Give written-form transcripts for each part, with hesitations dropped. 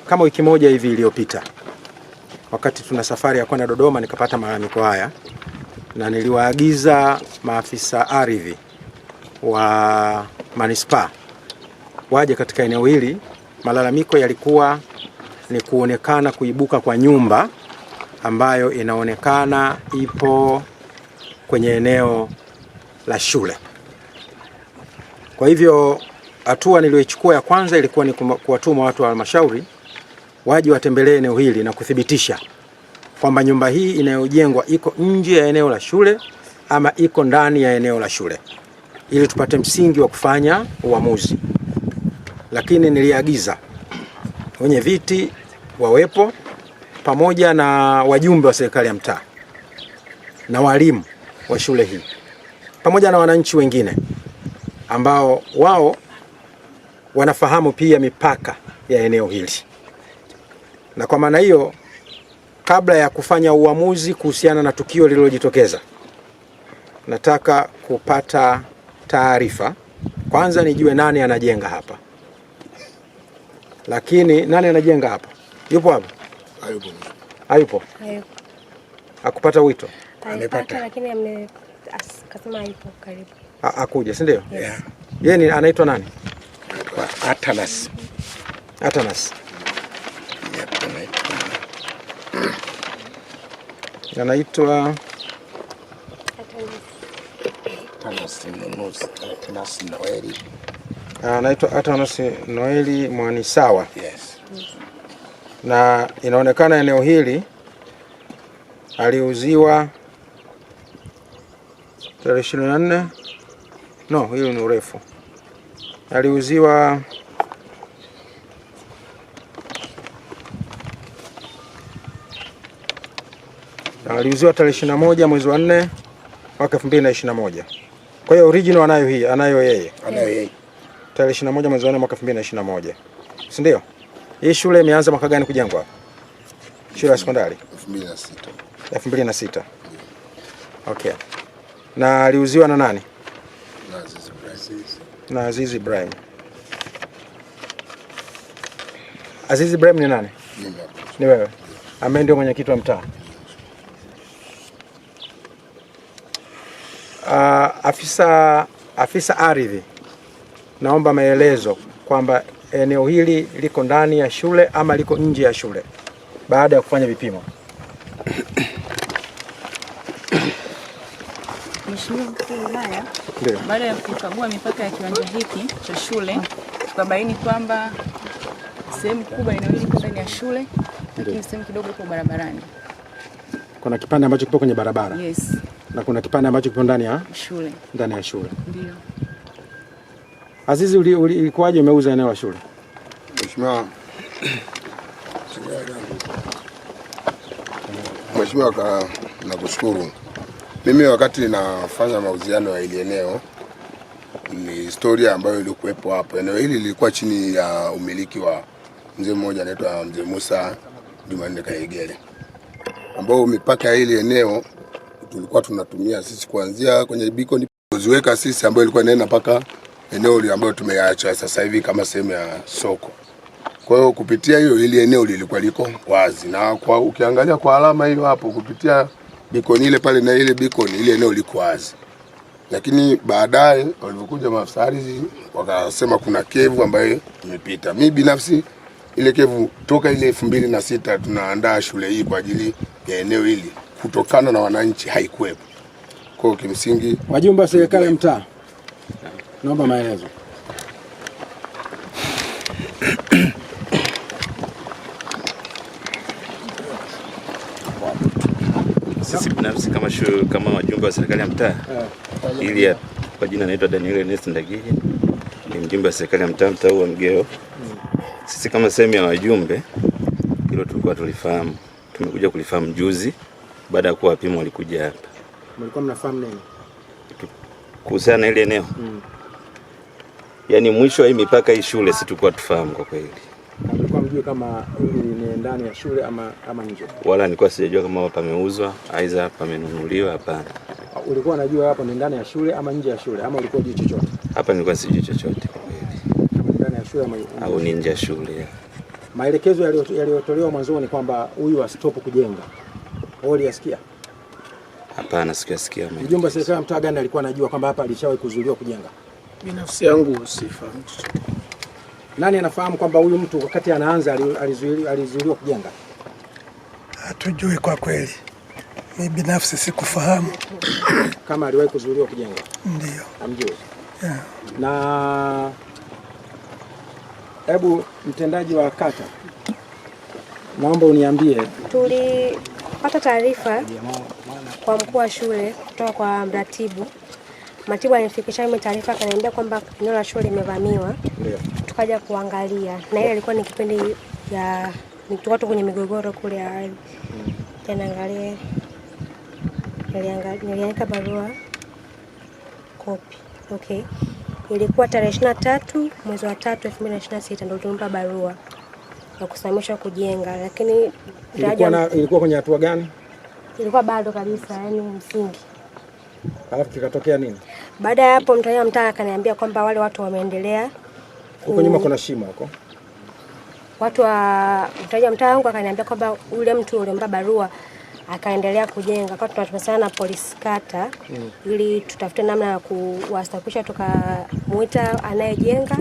Kama wiki moja hivi iliyopita, wakati tuna safari ya kwenda Dodoma, nikapata malalamiko haya na niliwaagiza maafisa ardhi wa manispaa waje katika eneo hili. Malalamiko yalikuwa ni kuonekana kuibuka kwa nyumba ambayo inaonekana ipo kwenye eneo la shule. Kwa hivyo hatua niliyochukua ya kwanza ilikuwa ni kuwatuma watu wa halmashauri waje watembelee eneo hili na kuthibitisha kwamba nyumba hii inayojengwa iko nje ya eneo la shule ama iko ndani ya eneo la shule, ili tupate msingi wa kufanya uamuzi. Lakini niliagiza wenye viti wawepo pamoja na wajumbe wa serikali ya mtaa na walimu wa shule hii pamoja na wananchi wengine ambao wao wanafahamu pia mipaka ya eneo hili. Na kwa maana hiyo, kabla ya kufanya uamuzi kuhusiana na tukio lililojitokeza, nataka kupata taarifa kwanza, nijue nani anajenga hapa. Lakini nani anajenga hapa? Yupo hapa? Hayupo. Hayupo? Hayupo. Hakupata wito? Amepata, lakini akasema hayupo karibu. Akuja, si ndio? Yeah. Yeye anaitwa nani? Atanas. Atanas. Anaitwa anaitwa Atanas Noeli Mwanisawa. Yes. Na inaonekana eneo hili aliuziwa tarehe 24. No, hili ni urefu. Aliuziwa tarehe 21 mwezi wa 4 mwaka 2021. Kwa hiyo original anayo hii, anayo yeye. Tarehe 21 mwezi wa 4 mwaka 2021. Si ndio? Hii shule imeanza mwaka gani kujengwa hapa? Shule ya sekondari 2006. Okay. Na aliuziwa na nani? Na Azizi Ibrahim. Azizi Ibrahim ni nani? Ni wewe. Ambaye ndio mwenyekiti wa mtaa. Afisa ardhi, naomba maelezo kwamba eneo hili liko ndani ya shule ama liko nje ya shule baada ya kufanya vipimo. Mheshimiwa Mkuu wa Wilaya, baada ya kukagua mipaka ya kiwanja hiki cha shule, tukabaini kwamba sehemu kubwa eneo hili liko ndani ya shule, lakini sehemu kidogo iko barabarani. Kuna kipande ambacho kipo kwenye barabara? Yes. Na kuna kipande ambacho kipo ndani ya shule? Ndani ya shule. Ndio. Azizi, ilikuwaje umeuza eneo la shule? Mheshimiwa, nakushukuru. Mimi wakati nafanya mauziano ya ile eneo, ni historia ambayo ilikuwepo hapo. Eneo hili lilikuwa chini ya umiliki wa mzee mmoja anaitwa Mzee Musa Jumanne Kaigele, ambao mipaka ya ile eneo tulikuwa tunatumia sisi kuanzia kwenye beacon kuziweka sisi, ambayo ilikuwa inaenda mpaka eneo ambayo tumeacha sasa hivi kama sehemu ya soko. Kwa hiyo kupitia hiyo ile eneo lilikuwa liko wazi, na kwa ukiangalia kwa alama hiyo hapo kupitia beacon ile pale na ile beacon ile eneo liko wazi. Lakini baadaye walipokuja maafisa ardhi wakasema kuna kevu ambayo imepita. Mimi binafsi ile kevu toka ile 2006 tunaandaa shule hii kwa ajili ya eneo hili, kutokana na wananchi haikuwepo. Kwa hiyo kimsingi, wajumbe wa serikali ya mtaa, naomba maelezo. Sisi binafsi kama wajumbe wa serikali ya mtaa, ili kwa jina naitwa Daniel Ernest Ndagije, ni mjumbe wa serikali ya mtaa wa Mgeo. Sisi kama sehemu ya wajumbe, hilo tulikuwa tulifahamu. Tumekuja kulifahamu juzi baada ya kuwa wapimo walikuja hapa. Mlikuwa mnafahamu nini kuhusiana na ile eneo? Yaani mwisho wa hii mipaka hii shule sisi tulikuwa tufahamu kwa kweli. Mlikuwa hujui kama hili ni ndani ya shule ama nje? Wala nilikuwa sijajua kama pameuzwa aidha pamenunuliwa, hapana. Ulikuwa unajua hapo ni ndani ya shule ama nje ya shule, ama ulikuwa hujui chochote? Hapa nilikuwa sijui chochote kwa kweli. Kama ndani ya shule au ni nje ya shule. Maelekezo yaliyotolewa mwanzoni kwamba huyu asitopu kujenga, wewe uliyasikia? Hapana, sikasikia. Mjumbe wa serikali ya mtaa gani alikuwa anajua kwamba hapa alishawahi kuzuiliwa kujenga? Binafsi yangu sifahamu. Nani anafahamu kwamba huyu mtu wakati anaanza alizuiliwa kujenga? Hatujui kwa kweli. Mimi binafsi sikufahamu kama aliwahi kuzuiliwa kujenga. Ndio. Amjui. Yeah. Na hebu mtendaji wa kata, naomba uniambie, tulipata taarifa kwa mkuu wa shule kutoka kwa mratibu. Mratibu alinifikisha mimi taarifa, akaniambia kwamba eneo la shule limevamiwa. Ndio. Tukaja kuangalia. Na ile ilikuwa ni kipindi ya watu kwenye migogoro kule ya ardhi. Naangalia. Niliandika barua copy. Okay. Ilikuwa tarehe 23 mwezi wa 3 2026 ndio tulimpa barua ya kusimamisha kujenga, lakini ilikuwa kwenye hatua gani? Ilikuwa bado kabisa, yani msingi. Alafu kikatokea nini? Baada ya hapo mtaalamu mtaa akaniambia kwamba wale watu wameendelea. Huko nyuma kuna shimo huko. Watu wa mtaalamu mtaa wangu akaniambia kwamba ule mtu ulimpa barua akaendelea kujenga. Kwa tunatupasana na polisi kata ili tutafute namna ya kuwastapisha, tukamuita anayejenga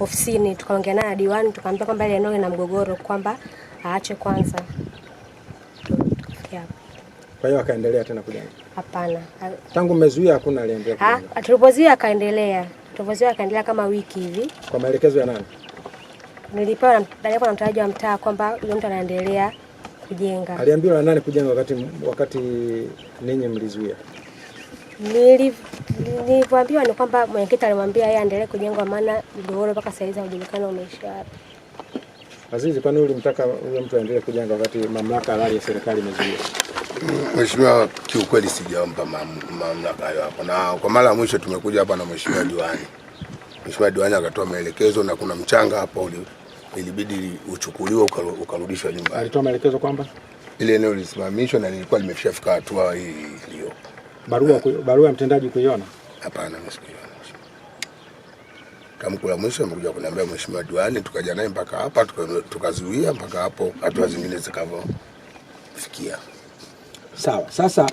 ofisini, tukaongea naye diwani, tukamwambia kwamba ile eneo lina mgogoro kwamba aache kwanza. Kwa hiyo akaendelea tena kujenga? Hapana. Tangu mmezuia hakuna aliendelea kujenga? Tulipozuia akaendelea. Tulipozuia akaendelea kama wiki hivi. Kwa maelekezo ya nani? Nilipewa na mtaalamu wa mtaa kwamba yule mtu anaendelea kujenga. Aliambiwa na nani kujenga wakati ninyi mlizuia? Niliambiwa ni kwamba mwenyekiti alimwambia yeye aendelee kujenga, maana mgogoro mpaka sasa hivi haujulikana umeisha wapi. Azizi, kwani ulimtaka huyo mtu aendelee kujenga wakati mamlaka halali ya serikali imezuia? Mheshimiwa, kiukweli sijampa mamlaka hayo hapo. Na kwa mara ya mwisho tumekuja hapa na Mheshimiwa diwani. Mheshimiwa diwani akatoa maelekezo na kuna mchanga hapo ilibidi uchukuliwe ukarudishwa nyumbani. Alitoa maelekezo kwamba ile eneo lisimamishwe na lilikuwa limeshafika hatua hii hiyo. Barua ya mtendaji kuiona? Hapana, msikuiona. Tamko la mwisho amekuja kuniambia Mheshimiwa diwani, tukaja naye mpaka hapa tukazuia mpaka hapo hatua zingine zikavyofikia. Sawa. Sasa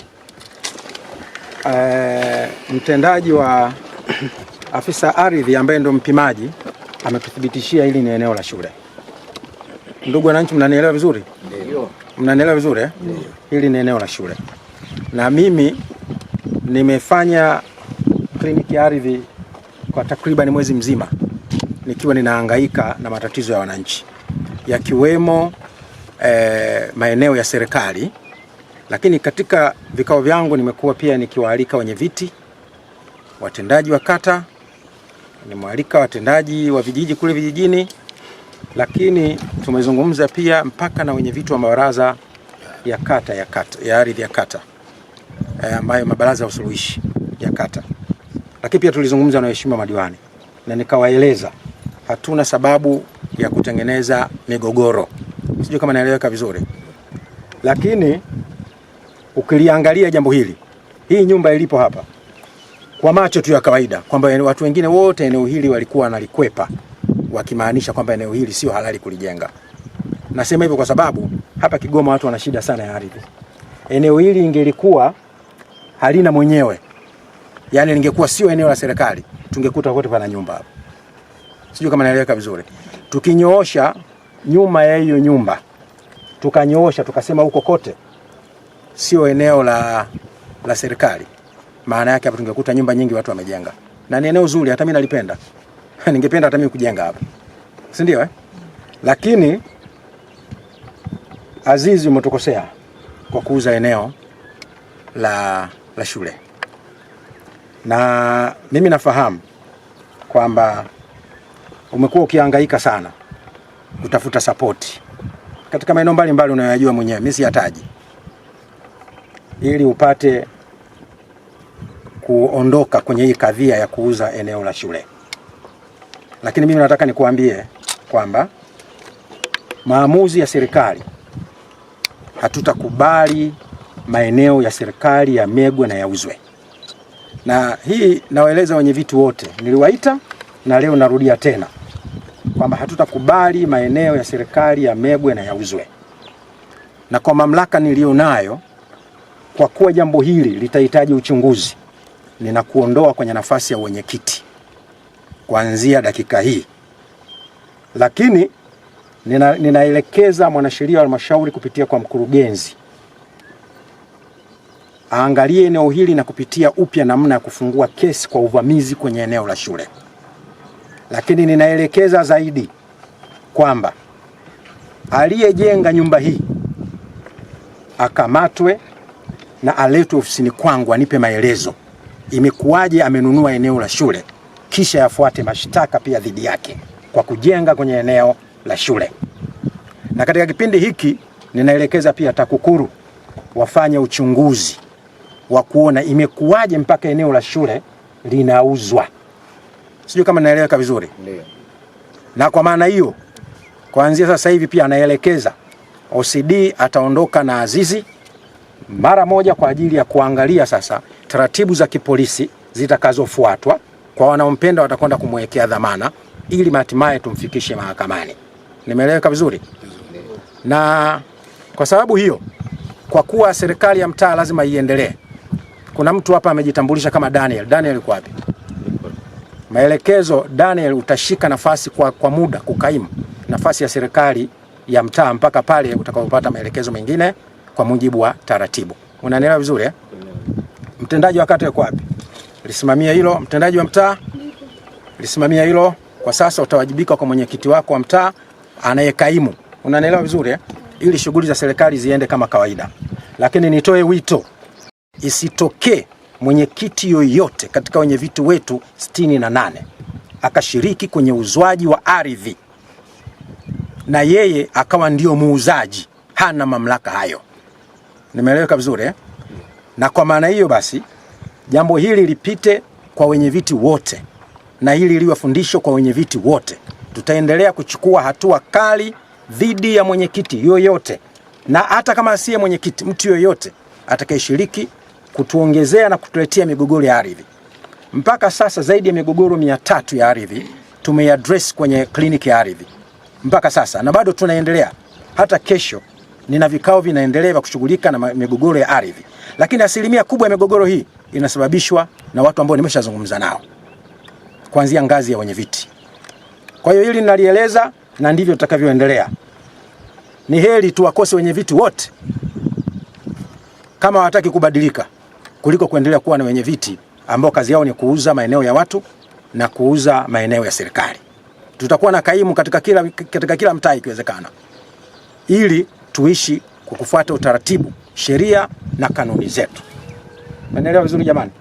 mtendaji wa afisa ardhi ambaye ndo mpimaji ametuthibitishia hili ni eneo la shule. Ndugu wananchi, mnanielewa vizuri? Ndio. Mnanielewa vizuri eh? Ndio. Hili ni eneo la shule. Na mimi nimefanya kliniki ya ardhi kwa takriban mwezi mzima nikiwa ninahangaika na matatizo ya wananchi yakiwemo maeneo ya serikali, lakini katika vikao vyangu nimekuwa pia nikiwaalika wenye viti, watendaji wa kata, nimewaalika watendaji wa vijiji kule vijijini, lakini tumezungumza pia mpaka na wenye viti wa mabaraza ya kata ya ardhi ya kata, ambayo mabaraza ya usuluhishi ya kata. Lakini pia tulizungumza na waheshimiwa madiwani na nikawaeleza hatuna sababu ya kutengeneza migogoro. Sijui kama naeleweka vizuri. Lakini ukiliangalia jambo hili, hii nyumba ilipo hapa kwa macho tu ya kawaida, kwamba watu wengine wote eneo hili walikuwa wanalikwepa wakimaanisha kwamba eneo hili sio halali kulijenga. Nasema hivyo kwa sababu hapa Kigoma watu wana shida sana ya ardhi. Eneo hili ingelikuwa halina mwenyewe, yani lingekuwa sio eneo la serikali, tungekuta wote pana nyumba hapa. Sijui kama naeleweka vizuri. Tukinyoosha nyuma ya hiyo nyumba, tukanyoosha tukasema huko kote sio eneo la serikali, maana yake hapa tungekuta nyumba nyingi watu wamejenga. Na ni eneo zuri, hata mimi nalipenda. Ningependa hata mimi kujenga hapa. Si ndio eh? Lakini Azizi, umetukosea kwa kuuza eneo la shule. Na mimi nafahamu kwamba umekuwa ukihangaika sana kutafuta support katika maeneo mbalimbali unayojua mwenyewe, mimi siyataji, ili upate kuondoka kwenye hii kadhia ya kuuza eneo la shule. Lakini mimi nataka nikuambie kwamba maamuzi ya serikali, hatutakubali maeneo ya serikali yamegwe na yauzwe. Na hii nawaeleza wenye viti wote, niliwaita na leo narudia tena kwamba hatutakubali maeneo ya serikali yamegwe na yauzwe. Na kwa mamlaka nilionayo, kwa kuwa jambo hili litahitaji uchunguzi, ninakuondoa kwenye nafasi ya wenyekiti kuanzia dakika hii. Lakini ninaelekeza mwanasheria wa halmashauri kupitia kwa mkurugenzi aangalie eneo hili na kupitia upya namna ya kufungua kesi kwa uvamizi kwenye eneo la shule. Lakini ninaelekeza zaidi kwamba aliyejenga nyumba hii akamatwe na aletwe ofisini kwangu anipe maelezo imekuwaje amenunua eneo la shule, kisha yafuate mashtaka pia dhidi yake kwa kujenga kwenye eneo la shule. Na katika kipindi hiki ninaelekeza pia TAKUKURU wafanye uchunguzi wa kuona imekuwaje mpaka eneo la shule linauzwa. Sijui kama naeleweka vizuri. Ndio. Na kwa maana hiyo, kuanzia sasa hivi pia anaelekeza OCD ataondoka na Azizi mara moja kwa ajili ya kuangalia sasa taratibu za kipolisi zitakazofuatwa. Kwa wanaompenda watakwenda kumwekea dhamana ili hatimaye tumfikishe mahakamani. Nimeeleweka vizuri? Na kwa sababu hiyo, kwa kuwa serikali ya mtaa lazima iendelee, kuna mtu hapa amejitambulisha kama Daniel. Daniel yuko wapi? Maelekezo, Daniel utashika nafasi kwa muda, kukaimu nafasi ya serikali ya mtaa mpaka pale utakapopata maelekezo mengine kwa mujibu wa taratibu. Unanielewa vizuri eh? Mtendaji wa kata yuko wapi? Lisimamia hilo. Mtendaji wa mtaa lisimamia hilo. Kwa sasa utawajibika kwa mwenyekiti wako wa mtaa anayekaimu. Unanielewa vizuri eh? Ili shughuli za serikali ziende kama kawaida. Lakini nitoe wito, isitokee mwenyekiti yoyote katika wenye viti wetu 68 akashiriki kwenye uzwaji wa ardhi na yeye akawa ndio muuzaji. Hana mamlaka hayo. Nimeeleweka vizuri eh? Na kwa maana hiyo basi jambo hili lipite kwa wenye viti wote na hili liwe fundisho kwa wenye viti wote. Tutaendelea kuchukua hatua kali dhidi ya mwenyekiti yoyote, na hata kama asiye mwenyekiti, mtu yoyote atakayeshiriki kutuongezea na kutuletea migogoro ya ardhi. Mpaka sasa zaidi ya migogoro 300 ya ardhi tumeaddress kwenye kliniki ya ardhi mpaka sasa, na bado tunaendelea. Hata kesho nina vikao vinaendelea vya kushughulika na migogoro ya ardhi, lakini asilimia kubwa ya migogoro hii inasababishwa na watu ambao nimeshazungumza nao kuanzia ngazi ya wenye viti. Kwa hiyo hili ninalieleza na ndivyo tutakavyoendelea. Ni heri tuwakose wenye viti wote kama hawataki kubadilika kuliko kuendelea kuwa na wenye viti ambao kazi yao ni kuuza maeneo ya watu na kuuza maeneo ya serikali. Tutakuwa na kaimu katika kila mtaa ikiwezekana, ili tuishi kwa kufuata utaratibu, sheria na kanuni zetu. Umeelewa vizuri jamani?